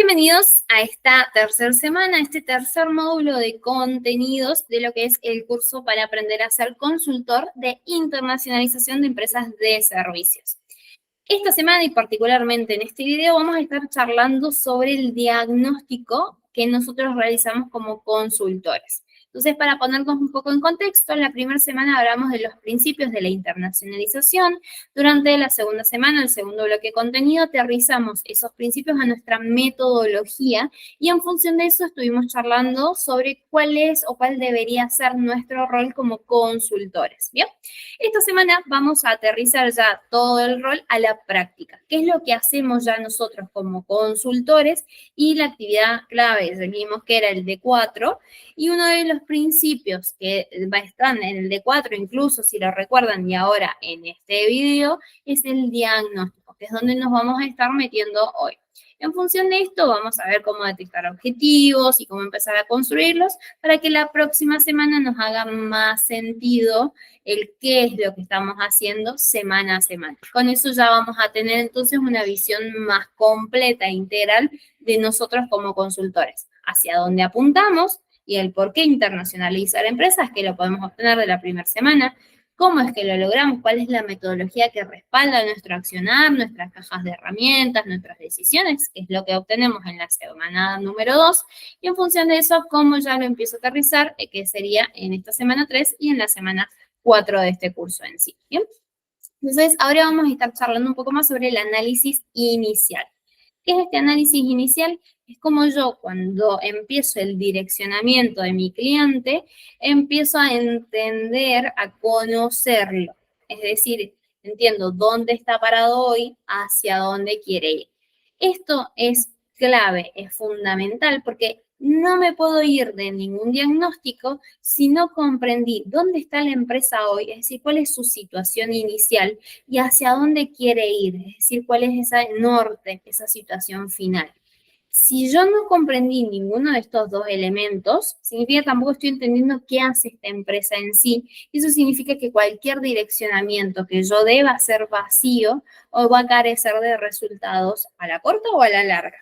Bienvenidos a esta tercera semana, este tercer módulo de contenidos de lo que es el curso para aprender a ser consultor de internacionalización de empresas de servicios. Esta semana y particularmente en este video vamos a estar charlando sobre el diagnóstico que nosotros realizamos como consultores. Entonces, para ponernos un poco en contexto, en la primera semana hablamos de los principios de la internacionalización. Durante la segunda semana, el segundo bloque de contenido, aterrizamos esos principios a nuestra metodología y en función de eso estuvimos charlando sobre cuál es o cuál debería ser nuestro rol como consultores. ¿Bien? Esta semana vamos a aterrizar ya todo el rol a la práctica. ¿Qué es lo que hacemos ya nosotros como consultores? Y la actividad clave, vimos que era el D4, y uno de los principios que va a estar en el D4, incluso si lo recuerdan y ahora en este video, es el diagnóstico, que es donde nos vamos a estar metiendo hoy. En función de esto vamos a ver cómo detectar objetivos y cómo empezar a construirlos para que la próxima semana nos haga más sentido el qué es lo que estamos haciendo semana a semana. Con eso ya vamos a tener entonces una visión más completa e integral de nosotros como consultores, hacia dónde apuntamos y el por qué internacionalizar empresas, que lo podemos obtener de la primera semana, cómo es que lo logramos, cuál es la metodología que respalda nuestro accionar, nuestras cajas de herramientas, nuestras decisiones, que es lo que obtenemos en la semana número 2, y en función de eso, cómo ya lo empiezo a aterrizar, que sería en esta semana 3 y en la semana 4 de este curso en sí. ¿Bien? Entonces, ahora vamos a estar charlando un poco más sobre el análisis inicial. ¿Qué es este análisis inicial? Es como yo, cuando empiezo el direccionamiento de mi cliente, empiezo a entender, a conocerlo. Es decir, entiendo dónde está parado hoy, hacia dónde quiere ir. Esto es clave, es fundamental, porque no me puedo ir de ningún diagnóstico si no comprendí dónde está la empresa hoy, es decir, cuál es su situación inicial y hacia dónde quiere ir, es decir, cuál es ese norte, esa situación final. Si yo no comprendí ninguno de estos dos elementos, significa que tampoco estoy entendiendo qué hace esta empresa en sí. Y eso significa que cualquier direccionamiento que yo deba hacer vacío o va a carecer de resultados a la corta o a la larga.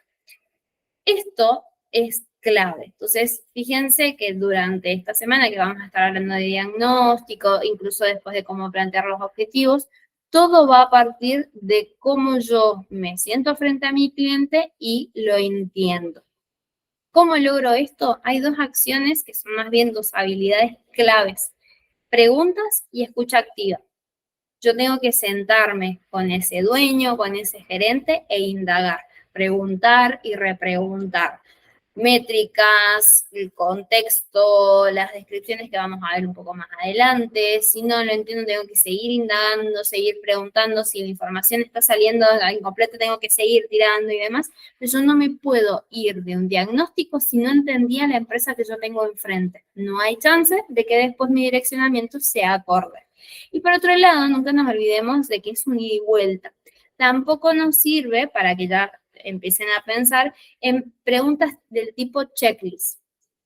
Esto es clave. Entonces, fíjense que durante esta semana que vamos a estar hablando de diagnóstico, incluso después de cómo plantear los objetivos, todo va a partir de cómo yo me siento frente a mi cliente y lo entiendo. ¿Cómo logro esto? Hay dos acciones que son más bien dos habilidades claves: preguntas y escucha activa. Yo tengo que sentarme con ese dueño, con ese gerente e indagar, preguntar y repreguntar. Métricas, el contexto, las descripciones que vamos a ver un poco más adelante. Si no lo entiendo, tengo que seguir indagando, seguir preguntando. Si la información está saliendo incompleta, tengo que seguir tirando y demás. Pero yo no me puedo ir de un diagnóstico si no entendía la empresa que yo tengo enfrente. No hay chance de que después mi direccionamiento sea acorde. Y por otro lado, nunca nos olvidemos de que es un ida y vuelta. Tampoco nos sirve, para que ya empiecen a pensar, en preguntas del tipo checklist.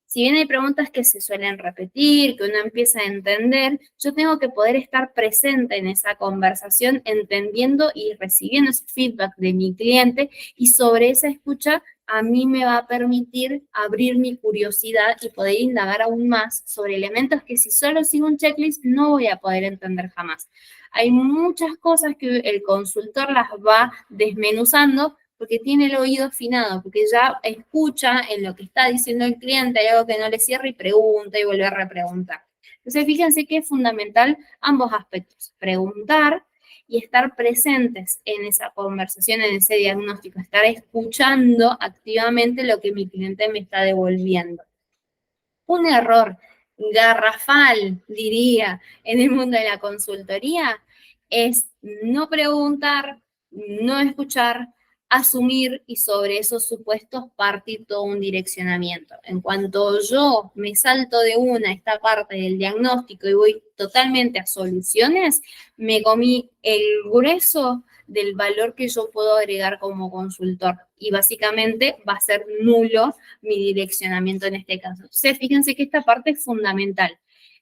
Si bien hay preguntas que se suelen repetir, que uno empieza a entender, yo tengo que poder estar presente en esa conversación, entendiendo y recibiendo ese feedback de mi cliente, y sobre esa escucha a mí me va a permitir abrir mi curiosidad y poder indagar aún más sobre elementos que si solo sigo un checklist no voy a poder entender jamás. Hay muchas cosas que el consultor las va desmenuzando porque tiene el oído afinado, porque ya escucha en lo que está diciendo el cliente, hay algo que no le cierra y pregunta y vuelve a repreguntar. Entonces, fíjense que es fundamental ambos aspectos: preguntar y estar presentes en esa conversación, en ese diagnóstico, estar escuchando activamente lo que mi cliente me está devolviendo. Un error garrafal, diría, en el mundo de la consultoría es no preguntar, no escuchar, asumir y sobre esos supuestos partir todo un direccionamiento. En cuanto yo me salto de esta parte del diagnóstico y voy totalmente a soluciones, me comí el grueso del valor que yo puedo agregar como consultor y básicamente va a ser nulo mi direccionamiento en este caso. Entonces, fíjense que esta parte es fundamental.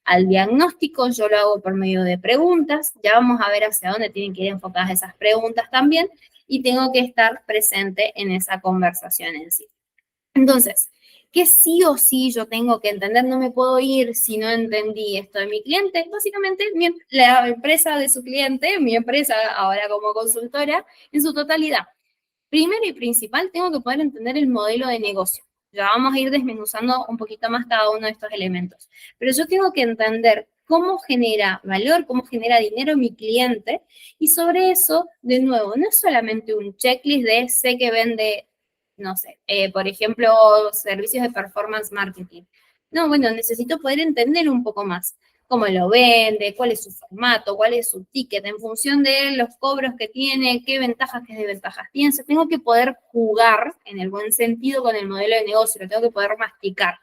Al diagnóstico yo lo hago por medio de preguntas, ya vamos a ver hacia dónde tienen que ir enfocadas esas preguntas también, y tengo que estar presente en esa conversación en sí. Entonces, ¿qué sí o sí yo tengo que entender? No me puedo ir si no entendí esto de mi cliente. Básicamente, la empresa de su cliente, mi empresa ahora como consultora, en su totalidad. Primero y principal, tengo que poder entender el modelo de negocio. Ya vamos a ir desmenuzando un poquito más cada uno de estos elementos. Pero yo tengo que entender cómo genera valor, cómo genera dinero mi cliente, y sobre eso, de nuevo, no es solamente un checklist de sé que vende, no sé, por ejemplo, servicios de performance marketing. No, bueno, necesito poder entender un poco más cómo lo vende, cuál es su formato, cuál es su ticket, en función de los cobros que tiene, qué ventajas, qué desventajas tiene. O sea, tengo que poder jugar, en el buen sentido, con el modelo de negocio, lo tengo que poder masticar.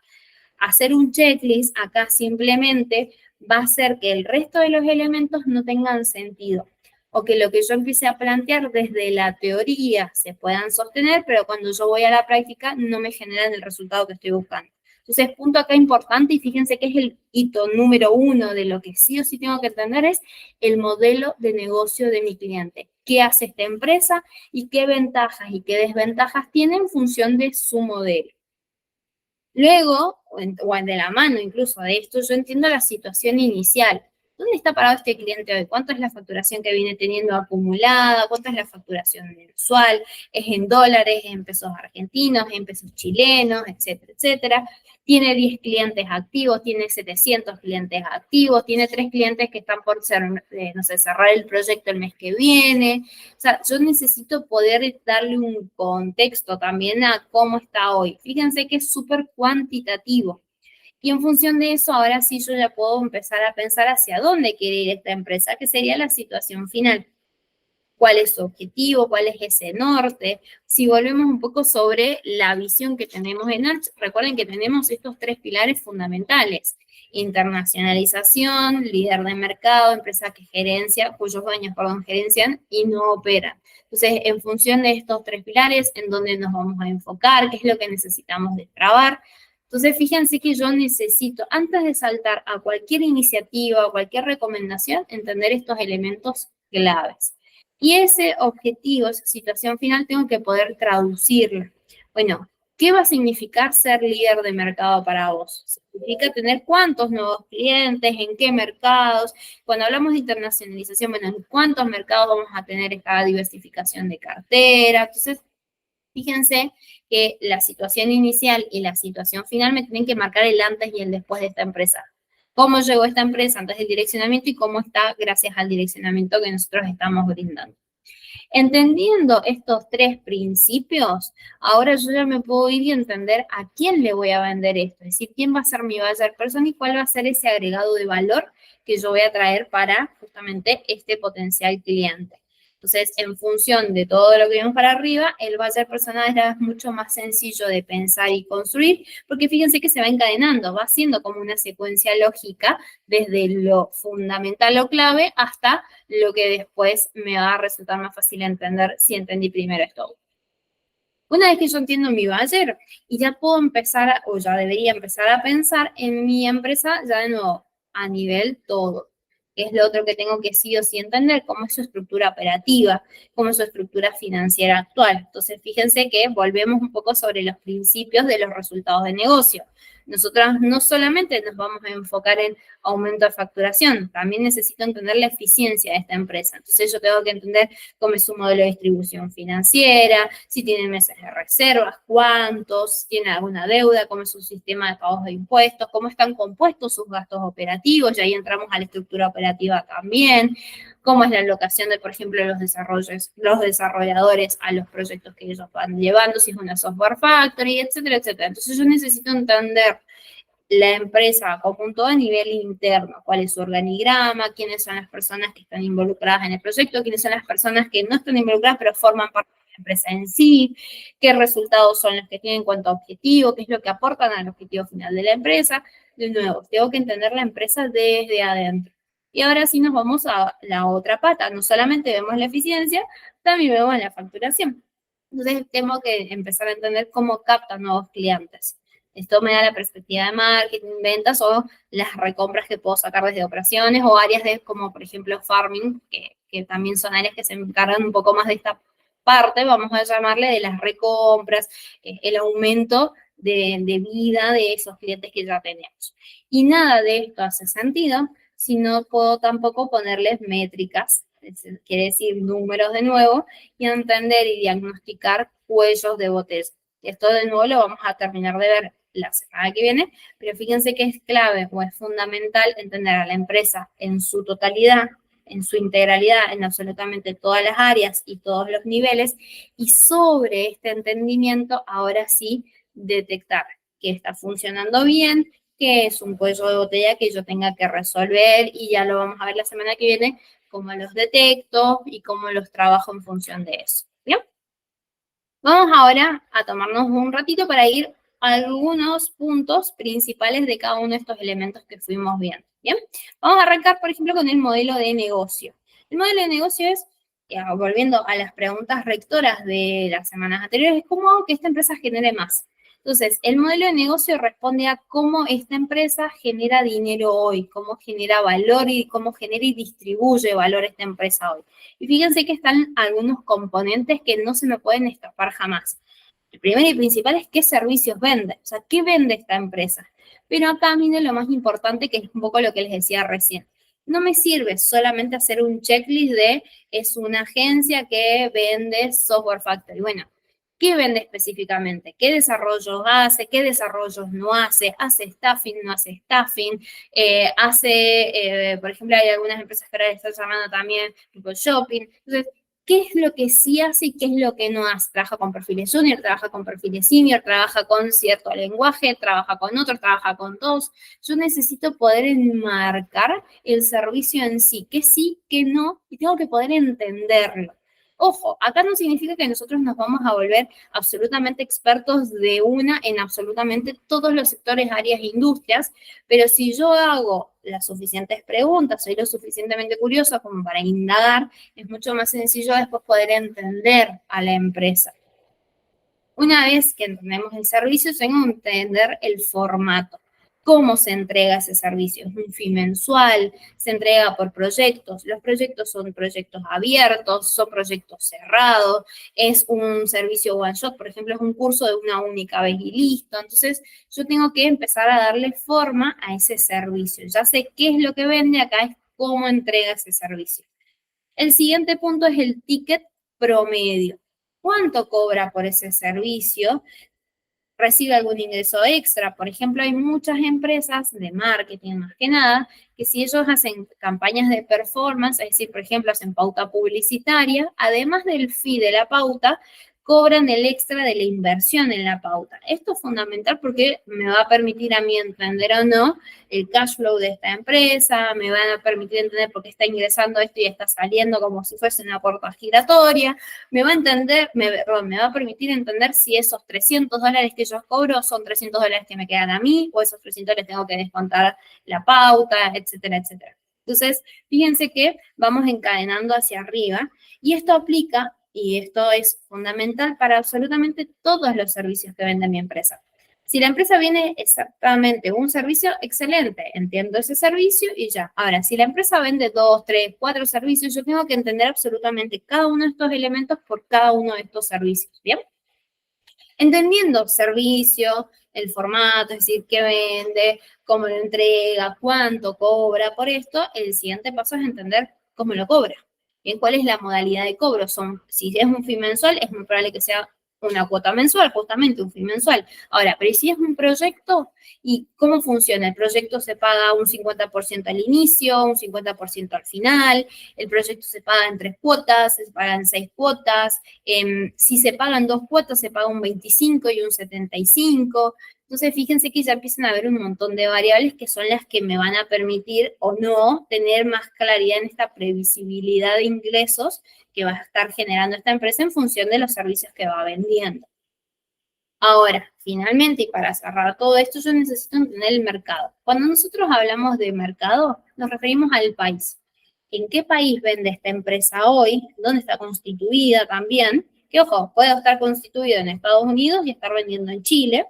Hacer un checklist acá simplemente va a hacer que el resto de los elementos no tengan sentido, o que lo que yo empiece a plantear desde la teoría se puedan sostener, pero cuando yo voy a la práctica no me generan el resultado que estoy buscando. Entonces, punto acá importante, y fíjense que es el hito número 1 de lo que sí o sí tengo que entender, es el modelo de negocio de mi cliente. ¿Qué hace esta empresa y qué ventajas y qué desventajas tiene en función de su modelo? Luego, o de la mano incluso de esto, yo entiendo la situación inicial. ¿Dónde está parado este cliente hoy? ¿Cuánto es la facturación que viene teniendo acumulada? ¿Cuánto es la facturación mensual? ¿Es en dólares, en pesos argentinos, en pesos chilenos, etcétera, etcétera? Tiene 10 clientes activos, tiene 700 clientes activos, tiene 3 clientes que están por no sé, cerrar el proyecto el mes que viene. O sea, yo necesito poder darle un contexto también a cómo está hoy. Fíjense que es súper cuantitativo. Y en función de eso, ahora sí yo ya puedo empezar a pensar hacia dónde quiere ir esta empresa, que sería la situación final. ¿Cuál es su objetivo? ¿Cuál es ese norte? Si volvemos un poco sobre la visión que tenemos en Arch, recuerden que tenemos estos 3 pilares fundamentales: internacionalización, líder de mercado, empresa que gerencia, cuyos dueños, gerencian y no operan. Entonces, en función de estos 3 pilares, ¿en dónde nos vamos a enfocar? ¿Qué es lo que necesitamos destrabar? Entonces, fíjense que yo necesito, antes de saltar a cualquier iniciativa o cualquier recomendación, entender estos elementos claves. Y ese objetivo, esa situación final, tengo que poder traducirla. Bueno, ¿qué va a significar ser líder de mercado para vos? Significa tener cuántos nuevos clientes, en qué mercados. Cuando hablamos de internacionalización, bueno, en cuántos mercados vamos a tener esta diversificación de cartera. Entonces, fíjense que la situación inicial y la situación final me tienen que marcar el antes y el después de esta empresa. Cómo llegó esta empresa antes del direccionamiento y cómo está gracias al direccionamiento que nosotros estamos brindando. Entendiendo estos 3 principios, ahora yo ya me puedo ir y entender a quién le voy a vender esto, es decir, quién va a ser mi buyer person y cuál va a ser ese agregado de valor que yo voy a traer para justamente este potencial cliente. Entonces, en función de todo lo que vimos para arriba, el buyer personal es mucho más sencillo de pensar y construir, porque fíjense que se va encadenando, va siendo como una secuencia lógica desde lo fundamental o clave hasta lo que después me va a resultar más fácil entender si entendí primero esto. Una vez que yo entiendo mi buyer, y ya puedo empezar, o ya debería empezar a pensar en mi empresa ya de nuevo, a nivel todo. Es lo otro que tengo que sí o sí entender, cómo es su estructura operativa, cómo es su estructura financiera actual. Entonces, fíjense que volvemos un poco sobre los principios de los resultados de negocio. Nosotros no solamente nos vamos a enfocar en aumento de facturación, también necesito entender la eficiencia de esta empresa. Entonces, yo tengo que entender cómo es su modelo de distribución financiera, si tienen meses de reservas, cuántos, si tienen alguna deuda, cómo es su sistema de pagos de impuestos, cómo están compuestos sus gastos operativos, y ahí entramos a la estructura operativa también, cómo es la alocación de, por ejemplo, los desarrolladores a los proyectos que ellos van llevando, si es una software factory, etcétera, etcétera. Entonces yo necesito entender la empresa conjunto a nivel interno, cuál es su organigrama, quiénes son las personas que están involucradas en el proyecto, quiénes son las personas que no están involucradas pero forman parte de la empresa en sí, qué resultados son los que tienen en cuanto a objetivo, qué es lo que aportan al objetivo final de la empresa. De nuevo, tengo que entender la empresa desde adentro. Y ahora sí nos vamos a la otra pata, no solamente vemos la eficiencia, también vemos la facturación. Entonces tengo que empezar a entender cómo captan nuevos clientes. Esto me da la perspectiva de marketing, ventas o las recompras que puedo sacar desde operaciones o áreas de como por ejemplo farming, que también son áreas que se encargan un poco más de esta parte, vamos a llamarle, de las recompras, el aumento de vida de esos clientes que ya tenemos. Y nada de esto hace sentido si no puedo tampoco ponerles métricas, quiere decir números de nuevo, y entender y diagnosticar cuellos de botella. Esto de nuevo lo vamos a terminar de ver la semana que viene, pero fíjense que es clave o es fundamental entender a la empresa en su totalidad, en su integralidad, en absolutamente todas las áreas y todos los niveles, y sobre este entendimiento, ahora sí, detectar que está funcionando bien, que es un cuello de botella que yo tenga que resolver, y ya lo vamos a ver la semana que viene, cómo los detecto y cómo los trabajo en función de eso. ¿Bien? Vamos ahora a tomarnos un ratito para ir a algunos puntos principales de cada uno de estos elementos que fuimos viendo. Bien, vamos a arrancar, por ejemplo, con el modelo de negocio. El modelo de negocio es, volviendo a las preguntas rectoras de las semanas anteriores, ¿cómo hago que esta empresa genere más? Entonces, el modelo de negocio responde a cómo esta empresa genera dinero hoy, cómo genera valor y cómo genera y distribuye valor esta empresa hoy. Y fíjense que están algunos componentes que no se me pueden escapar jamás. El primero y principal es qué servicios vende, o sea, qué vende esta empresa. Pero acá viene lo más importante, que es un poco lo que les decía recién. No me sirve solamente hacer un checklist de es una agencia que vende software factory. Bueno, ¿qué vende específicamente? ¿Qué desarrollos hace? ¿Qué desarrollos no hace? ¿Hace staffing? ¿No hace staffing? Por ejemplo, hay algunas empresas que ahora están llamando también tipo shopping. Entonces, ¿qué es lo que sí hace y qué es lo que no hace? Trabaja con perfiles junior, trabaja con perfiles senior, trabaja con cierto lenguaje, trabaja con otros, trabaja con todos. Yo necesito poder enmarcar el servicio en sí, qué sí, qué no, y tengo que poder entenderlo. Ojo, acá no significa que nosotros nos vamos a volver absolutamente expertos de una en absolutamente todos los sectores, áreas e industrias, pero si yo hago las suficientes preguntas, soy lo suficientemente curiosa como para indagar, es mucho más sencillo después poder entender a la empresa. Una vez que entendemos el servicio, tengo que entender el formato. ¿Cómo se entrega ese servicio? ¿Es un fee mensual? ¿Se entrega por proyectos? Los proyectos son proyectos abiertos, son proyectos cerrados, es un servicio one shot, por ejemplo, es un curso de una única vez y listo. Entonces, yo tengo que empezar a darle forma a ese servicio. Ya sé qué es lo que vende, acá es cómo entrega ese servicio. El siguiente punto es el ticket promedio. ¿Cuánto cobra por ese servicio? ¿Recibe algún ingreso extra? Por ejemplo, hay muchas empresas de marketing, más que nada, que si ellos hacen campañas de performance, es decir, por ejemplo, hacen pauta publicitaria, además del fee de la pauta, cobran el extra de la inversión en la pauta. Esto es fundamental porque me va a permitir a mí entender o no el cash flow de esta empresa, me van a permitir entender por qué está ingresando esto y está saliendo como si fuese una puerta giratoria, me va a permitir entender si esos $300 que yo cobro son $300 que me quedan a mí, o esos $300 tengo que descontar la pauta, etcétera, etcétera. Entonces, fíjense que vamos encadenando hacia arriba, y esto aplica, y esto es fundamental para absolutamente todos los servicios que vende mi empresa. Si la empresa viene exactamente un servicio, excelente, entiendo ese servicio y ya. Ahora, si la empresa vende 2, 3, 4 servicios, yo tengo que entender absolutamente cada uno de estos elementos por cada uno de estos servicios, ¿bien? Entendiendo servicio, el formato, es decir, qué vende, cómo lo entrega, cuánto cobra por esto, el siguiente paso es entender cómo lo cobra. Bien, ¿cuál es la modalidad de cobro? Si es un fee mensual, es muy probable que sea una cuota mensual, justamente un fee mensual. Ahora, pero si es un proyecto, ¿y cómo funciona? El proyecto se paga un 50% al inicio, un 50% al final, el proyecto se paga en 3 cuotas, se pagan 6 cuotas, si se pagan 2 cuotas, se paga un 25 y un 75. Entonces, fíjense que ya empiezan a haber un montón de variables que son las que me van a permitir o no tener más claridad en esta previsibilidad de ingresos que va a estar generando esta empresa en función de los servicios que va vendiendo. Ahora, finalmente, y para cerrar todo esto, yo necesito entender el mercado. Cuando nosotros hablamos de mercado, nos referimos al país. ¿En qué país vende esta empresa hoy? ¿Dónde está constituida también? Que, ojo, puedo estar constituido en Estados Unidos y estar vendiendo en Chile,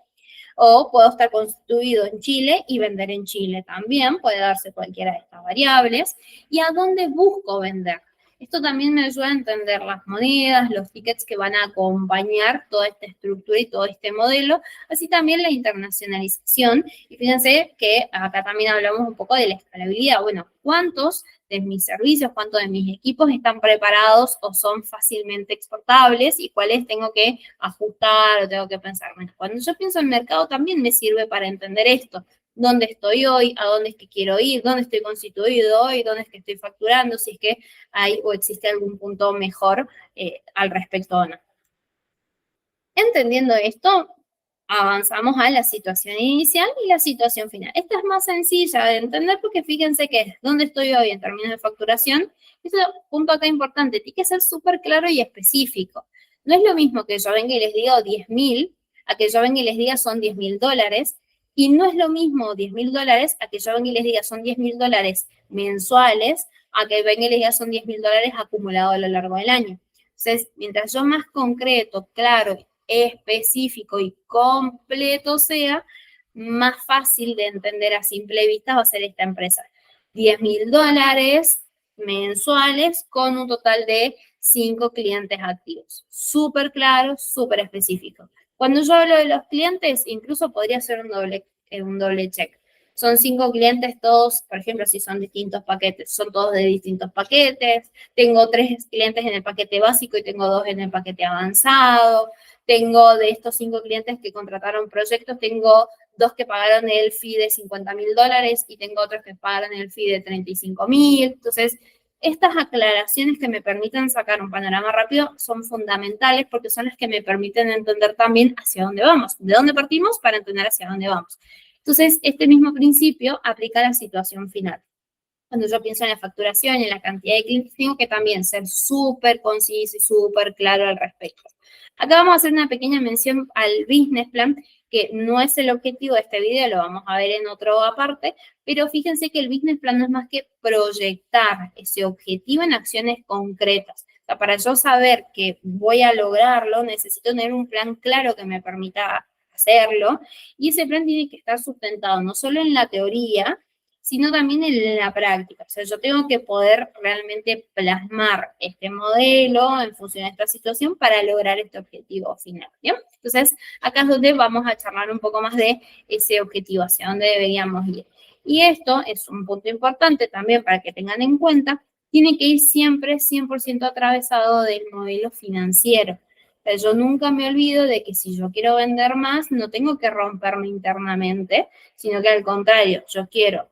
o puedo estar constituido en Chile y vender en Chile también, puede darse cualquiera de estas variables. ¿Y a dónde busco vender? Esto también me ayuda a entender las monedas, los tickets que van a acompañar toda esta estructura y todo este modelo, así también la internacionalización. Y fíjense que acá también hablamos un poco de la escalabilidad. Bueno, ¿cuántos de mis servicios, cuántos de mis equipos están preparados o son fácilmente exportables y cuáles tengo que ajustar o tengo que pensar? Bueno, cuando yo pienso en mercado también me sirve para entender esto. ¿Dónde estoy hoy? ¿A dónde es que quiero ir? ¿Dónde estoy constituido hoy? ¿Dónde es que estoy facturando? Si es que hay o existe algún punto mejor al respecto o no. Entendiendo esto, avanzamos a la situación inicial y la situación final. Esta es más sencilla de entender porque fíjense que es dónde estoy hoy en términos de facturación. Este punto acá importante, tiene que ser súper claro y específico. No es lo mismo que yo venga y les diga 10.000 a que yo venga y les diga son $10.000. Y no es lo mismo $10.000 a que yo venga y les diga son $10.000 mensuales a que venga y les diga son $10.000 acumulados a lo largo del año. Entonces, mientras yo más concreto, claro, específico y completo sea, más fácil de entender a simple vista va a ser esta empresa. $10.000 mensuales con un total de 5 clientes activos. Súper claro, súper específico. Cuando yo hablo de los clientes, incluso podría ser un doble check. Son 5 clientes todos, por ejemplo, si son distintos paquetes, son todos de distintos paquetes. Tengo 3 clientes en el paquete básico y tengo 2 en el paquete avanzado. Tengo de estos 5 clientes que contrataron proyectos, tengo 2 que pagaron el fee de $50.000 y tengo otros que pagaron el fee de $35.000. Entonces, estas aclaraciones que me permiten sacar un panorama rápido son fundamentales porque son las que me permiten entender también hacia dónde vamos, de dónde partimos para entender hacia dónde vamos. Entonces, este mismo principio aplica a la situación final. Cuando yo pienso en la facturación y en la cantidad de clientes, tengo que también ser súper conciso y súper claro al respecto. Acá vamos a hacer una pequeña mención al business plan, que no es el objetivo de este video, lo vamos a ver en otro aparte, pero fíjense que el business plan no es más que proyectar ese objetivo en acciones concretas. O sea, para yo saber que voy a lograrlo, necesito tener un plan claro que me permita hacerlo, y ese plan tiene que estar sustentado no solo en la teoría, sino también en la práctica. O sea, yo tengo que poder realmente plasmar este modelo en función de esta situación para lograr este objetivo final, ¿bien? Entonces, acá es donde vamos a charlar un poco más de ese objetivo, hacia dónde deberíamos ir. Y esto es un punto importante también para que tengan en cuenta, tiene que ir siempre 100% atravesado del modelo financiero. O sea, yo nunca me olvido de que si yo quiero vender más, no tengo que romperme internamente, sino que al contrario, yo quiero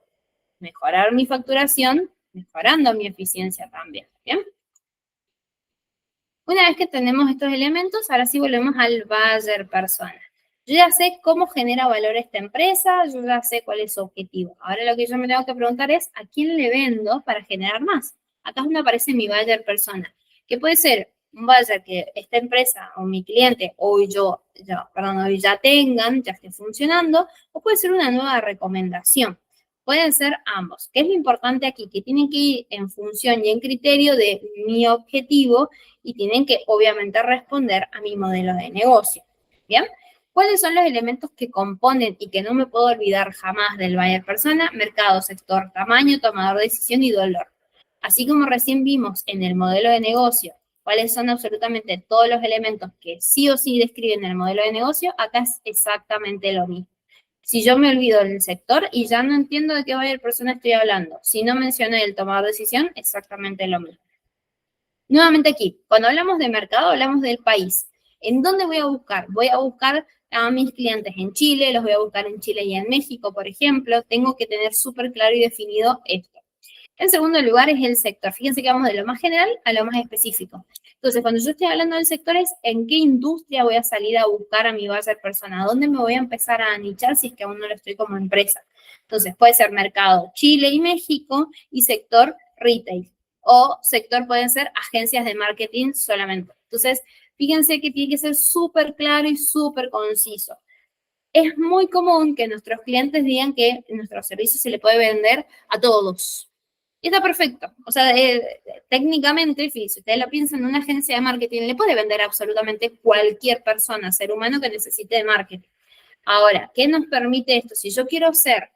mejorar mi facturación, mejorando mi eficiencia también, ¿bien? Una vez que tenemos estos elementos, ahora sí volvemos al buyer persona. Yo ya sé cómo genera valor esta empresa, yo ya sé cuál es su objetivo. Ahora lo que yo me tengo que preguntar es, ¿a quién le vendo para generar más? Acá es donde aparece mi buyer persona, que puede ser un buyer que esta empresa o mi cliente hoy ya tengan, ya esté funcionando, o puede ser una nueva recomendación. Pueden ser ambos. ¿Qué es lo importante aquí? Que tienen que ir en función y en criterio de mi objetivo y tienen que, obviamente, responder a mi modelo de negocio. ¿Bien? ¿Cuáles son los elementos que componen y que no me puedo olvidar jamás del buyer persona? Mercado, sector, tamaño, tomador de decisión y dolor. Así como recién vimos en el modelo de negocio cuáles son absolutamente todos los elementos que sí o sí describen el modelo de negocio, acá es exactamente lo mismo. Si yo me olvido del sector y ya no entiendo de qué buyer persona estoy hablando, si no mencioné el tomador de decisión, exactamente lo mismo. Nuevamente aquí, cuando hablamos de mercado, hablamos del país. ¿En dónde voy a buscar? Voy a buscar a mis clientes en Chile, los voy a buscar en Chile y en México, por ejemplo. Tengo que tener súper claro y definido esto. En segundo lugar es el sector. Fíjense que vamos de lo más general a lo más específico. Entonces, cuando yo estoy hablando del sector es en qué industria voy a salir a buscar a mi buyer persona, dónde me voy a empezar a nichar si es que aún no lo estoy como empresa. Entonces, puede ser mercado Chile y México y sector retail. O sector pueden ser agencias de marketing solamente. Entonces, fíjense que tiene que ser súper claro y súper conciso. Es muy común que nuestros clientes digan que nuestro servicio se le puede vender a todos. Y está perfecto. O sea, técnicamente, si ustedes lo piensan, una agencia de marketing le puede vender a absolutamente cualquier persona, ser humano que necesite de marketing. Ahora, ¿qué nos permite esto? Si yo quiero ser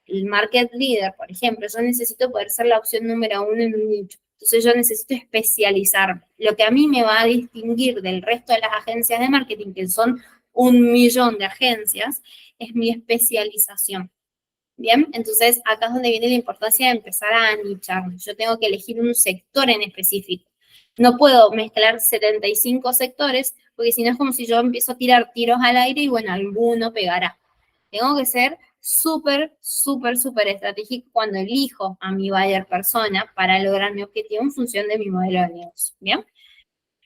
el market leader, por ejemplo, yo necesito poder ser la opción número 1 en un nicho. Entonces yo necesito especializarme. Lo que a mí me va a distinguir del resto de las agencias de marketing, que son 1.000.000 de agencias, es mi especialización. Bien, entonces acá es donde viene la importancia de empezar a nicharme. Yo tengo que elegir un sector en específico. No puedo mezclar 75 sectores, porque si no es como si yo empiezo a tirar tiros al aire y bueno, alguno pegará. Tengo que ser súper, súper, súper estratégico cuando elijo a mi buyer persona para lograr mi objetivo en función de mi modelo de negocio. Bien,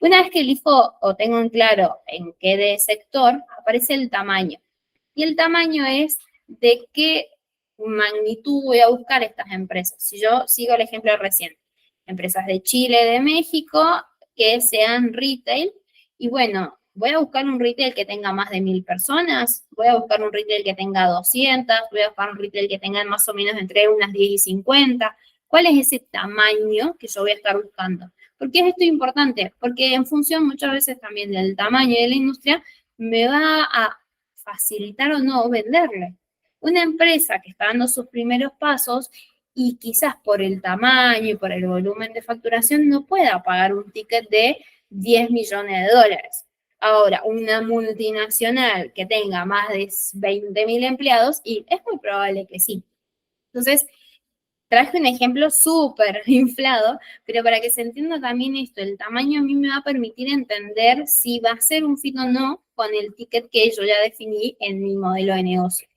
una vez que elijo o tengo en claro en qué de sector, aparece el tamaño. Y el tamaño es de qué magnitud voy a buscar estas empresas. Si yo sigo el ejemplo recién, empresas de Chile, de México, que sean retail, y bueno, voy a buscar un retail que tenga más de 1.000 personas, voy a buscar un retail que tenga 200, voy a buscar un retail que tenga más o menos entre unas 10 y 50. ¿Cuál es ese tamaño que yo voy a estar buscando? ¿Por qué es esto importante? Porque en función muchas veces también del tamaño de la industria, me va a facilitar o no venderle. Una empresa que está dando sus primeros pasos y quizás por el tamaño y por el volumen de facturación no pueda pagar un ticket de 10 millones de dólares. Ahora, una multinacional que tenga más de 20.000 empleados, y es muy probable que sí. Entonces, traje un ejemplo súper inflado, pero para que se entienda también esto, el tamaño a mí me va a permitir entender si va a ser un fit o no con el ticket que yo ya definí en mi modelo de negocio.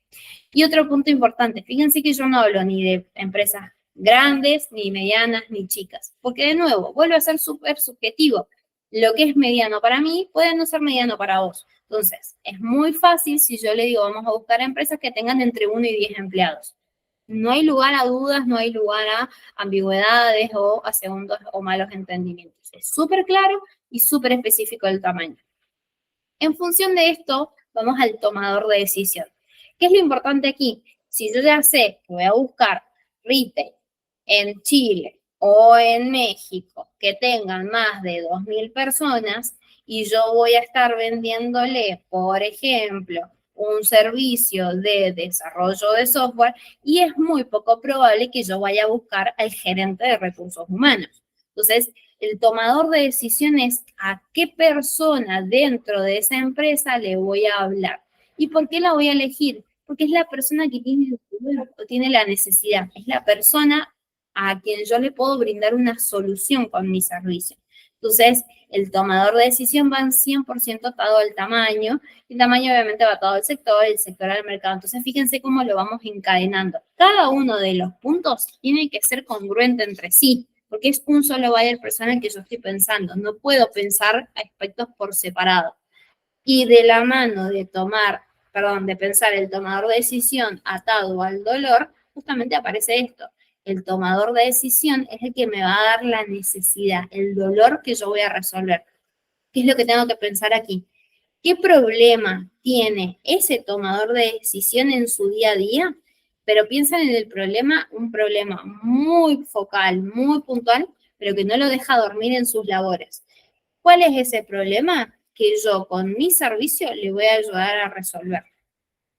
Y otro punto importante, fíjense que yo no hablo ni de empresas grandes, ni medianas, ni chicas, porque de nuevo, vuelve a ser súper subjetivo. Lo que es mediano para mí puede no ser mediano para vos. Entonces, es muy fácil si yo le digo, vamos a buscar empresas que tengan entre 1 y 10 empleados. No hay lugar a dudas, no hay lugar a ambigüedades o a segundos o malos entendimientos. Es súper claro y súper específico el tamaño. En función de esto, vamos al tomador de decisión. ¿Qué es lo importante aquí? Si yo ya sé que voy a buscar retail en Chile o en México que tengan más de 2.000 personas y yo voy a estar vendiéndole, por ejemplo, un servicio de desarrollo de software, y es muy poco probable que yo vaya a buscar al gerente de recursos humanos. Entonces, el tomador de decisiones a qué persona dentro de esa empresa le voy a hablar. ¿Y por qué la voy a elegir? Porque es la persona que tiene el poder o tiene la necesidad. Es la persona a quien yo le puedo brindar una solución con mi servicio. Entonces, el tomador de decisión va en 100% atado al tamaño, y el tamaño obviamente va atado al sector, el sector al mercado. Entonces, fíjense cómo lo vamos encadenando. Cada uno de los puntos tiene que ser congruente entre sí, porque es un solo buyer persona que yo estoy pensando. No puedo pensar aspectos por separado. Y de la mano de de pensar el tomador de decisión atado al dolor, justamente aparece esto. El tomador de decisión es el que me va a dar la necesidad, el dolor que yo voy a resolver. ¿Qué es lo que tengo que pensar aquí? ¿Qué problema tiene ese tomador de decisión en su día a día? Pero piensan en el problema, un problema muy focal, muy puntual, pero que no lo deja dormir en sus labores. ¿Cuál es ese problema? Que yo con mi servicio le voy a ayudar a resolver.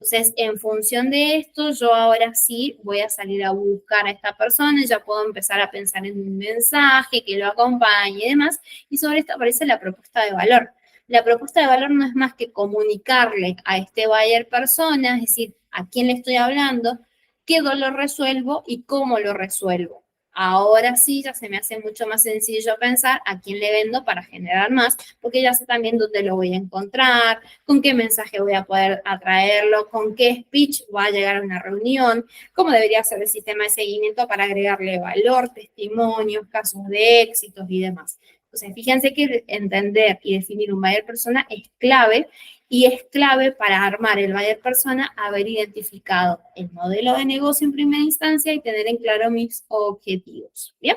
Entonces, en función de esto, yo ahora sí voy a salir a buscar a esta persona y ya puedo empezar a pensar en un mensaje que lo acompañe y demás. Y sobre esto aparece la propuesta de valor. La propuesta de valor no es más que comunicarle a este buyer persona, es decir, a quién le estoy hablando, qué dolor resuelvo y cómo lo resuelvo. Ahora sí, ya se me hace mucho más sencillo pensar a quién le vendo para generar más, porque ya sé también dónde lo voy a encontrar, con qué mensaje voy a poder atraerlo, con qué speech va a llegar a una reunión, cómo debería ser el sistema de seguimiento para agregarle valor, testimonios, casos de éxitos y demás. Entonces, fíjense que entender y definir un buyer persona es clave, y es clave para armar el buyer persona haber identificado el modelo de negocio en primera instancia y tener en claro mis objetivos. ¿Bien?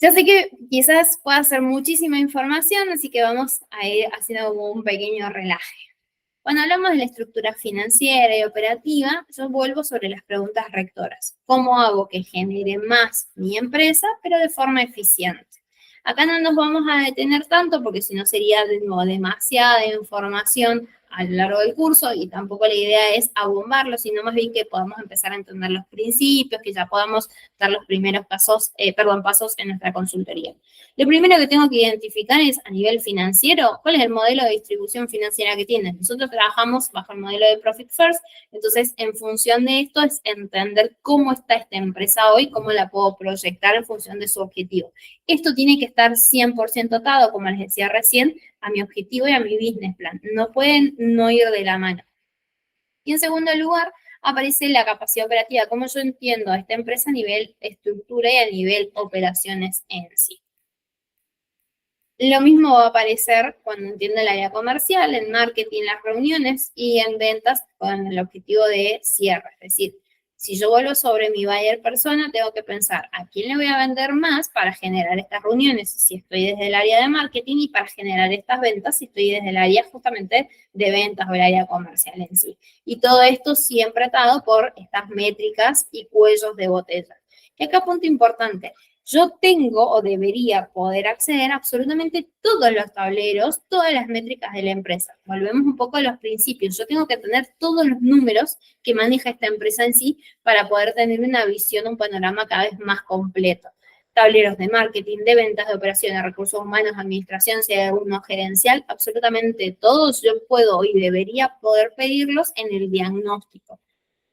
Ya sé que quizás pueda ser muchísima información, así que vamos a ir haciendo un pequeño relaje. Cuando hablamos de la estructura financiera y operativa, yo vuelvo sobre las preguntas rectoras. ¿Cómo hago que genere más mi empresa, pero de forma eficiente? Acá no nos vamos a detener tanto porque si no sería de nuevo demasiada información a lo largo del curso y tampoco la idea es abombarlo, sino más bien que podamos empezar a entender los principios, que ya podamos dar los primeros pasos en nuestra consultoría. Lo primero que tengo que identificar es a nivel financiero, cuál es el modelo de distribución financiera que tienen. Nosotros trabajamos bajo el modelo de Profit First, entonces en función de esto es entender cómo está esta empresa hoy, cómo la puedo proyectar en función de su objetivo. Esto tiene que estar 100% atado, como les decía recién, a mi objetivo y a mi business plan. No pueden no ir de la mano. Y en segundo lugar, aparece la capacidad operativa, cómo yo entiendo a esta empresa a nivel estructura y a nivel operaciones en sí. Lo mismo va a aparecer cuando entiendo el área comercial, en marketing, las reuniones y en ventas con el objetivo de cierre. Es decir, si yo vuelvo sobre mi buyer persona, tengo que pensar a quién le voy a vender más para generar estas reuniones si estoy desde el área de marketing y para generar estas ventas si estoy desde el área justamente de ventas o el área comercial en sí. Y todo esto siempre atado por estas métricas y cuellos de botella. Y acá punto importante. Yo tengo o debería poder acceder a absolutamente todos los tableros, todas las métricas de la empresa. Volvemos un poco a los principios. Yo tengo que tener todos los números que maneja esta empresa en sí para poder tener una visión, un panorama cada vez más completo. Tableros de marketing, de ventas, de operaciones, recursos humanos, administración, si hay alguno gerencial, absolutamente todos yo puedo y debería poder pedirlos en el diagnóstico.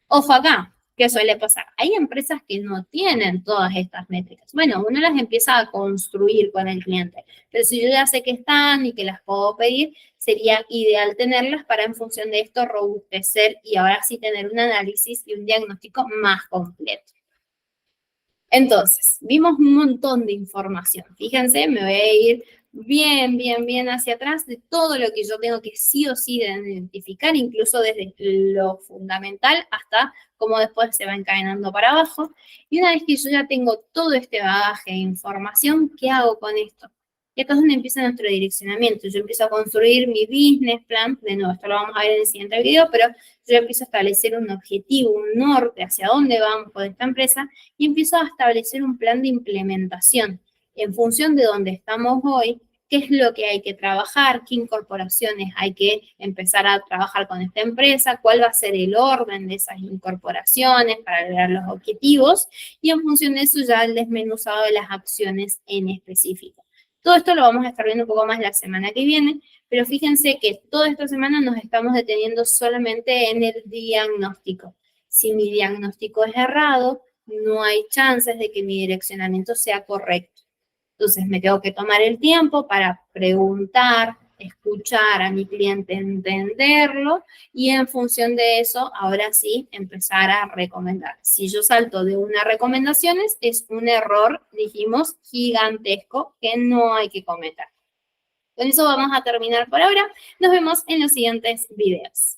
Ojo acá, ¿qué suele pasar? Hay empresas que no tienen todas estas métricas. Bueno, uno las empieza a construir con el cliente, pero si yo ya sé que están y que las puedo pedir, sería ideal tenerlas para en función de esto robustecer y ahora sí tener un análisis y un diagnóstico más completo. Entonces, vimos un montón de información. Fíjense, me voy a ir bien hacia atrás de todo lo que yo tengo que sí o sí identificar, incluso desde lo fundamental hasta cómo después se va encadenando para abajo. Y una vez que yo ya tengo todo este bagaje de información, ¿qué hago con esto? Y acá es donde empieza nuestro direccionamiento. Yo empiezo a construir mi business plan. De nuevo, esto lo vamos a ver en el siguiente video, pero yo empiezo a establecer un objetivo, un norte, hacia dónde vamos con esta empresa, y empiezo a establecer un plan de implementación en función de dónde estamos hoy, qué es lo que hay que trabajar, qué incorporaciones hay que empezar a trabajar con esta empresa, cuál va a ser el orden de esas incorporaciones para lograr los objetivos, y en función de eso ya el desmenuzado de las acciones en específico. Todo esto lo vamos a estar viendo un poco más la semana que viene, pero fíjense que toda esta semana nos estamos deteniendo solamente en el diagnóstico. Si mi diagnóstico es errado, no hay chances de que mi direccionamiento sea correcto. Entonces me tengo que tomar el tiempo para preguntar, escuchar a mi cliente, entenderlo y en función de eso, ahora sí, empezar a recomendar. Si yo salto de unas recomendaciones, es un error, dijimos, gigantesco que no hay que cometer. Con eso vamos a terminar por ahora. Nos vemos en los siguientes videos.